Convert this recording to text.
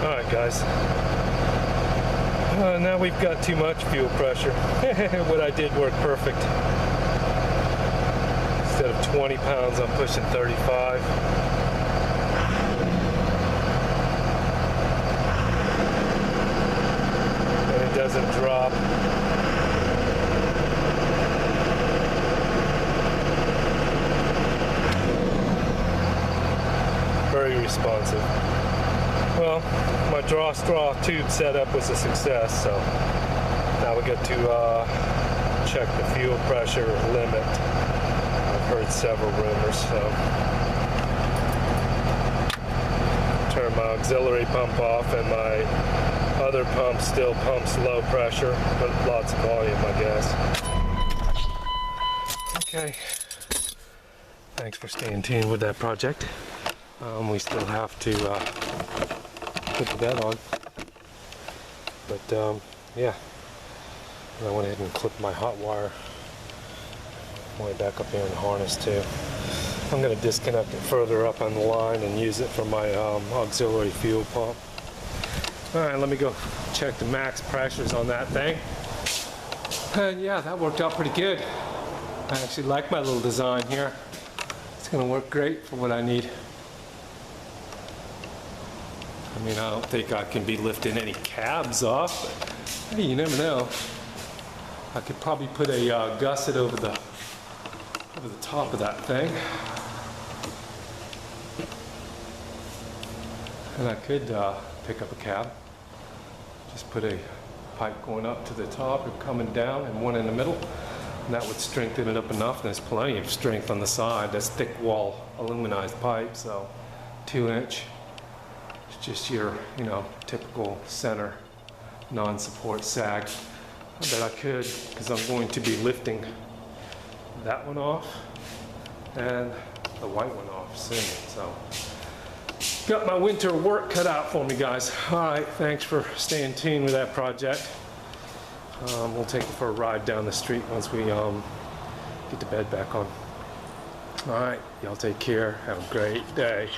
Alright guys, now we've got too much fuel pressure. What I did worked perfect. Instead of 20 pounds, I'm pushing 35. And it doesn't drop. Very responsive. Well, my draw straw tube setup was a success, so now we get to check the fuel pressure limit. I've heard several rumors, so turn my auxiliary pump off, and my other pump still pumps low pressure, but lots of volume, I guess. Okay, thanks for staying tuned with that project. We still have to put the bed on, but yeah, I went ahead and clipped my hot wire way back up here in the harness too. I'm going to disconnect it further up on the line and use it for my auxiliary fuel pump. Alright, let me go check the max pressures on that thing. And yeah, that worked out pretty good. I actually like my little design here. It's going to work great for what I need. I mean, I don't think I can be lifting any cabs off, but hey, you never know. I could probably put a gusset over the top of that thing, and I could pick up a cab. Just put a pipe going up to the top and coming down, and one in the middle, and that would strengthen it up enough. And there's plenty of strength on the side. That's thick wall aluminized pipe, so 2-inch. Just your, typical center non-support sag. I bet I could, because I'm going to be lifting that one off and the white one off soon. So, got my winter work cut out for me, guys. All right, thanks for staying tuned with that project. We'll take it for a ride down the street once we get the bed back on. All right, y'all take care. Have a great day.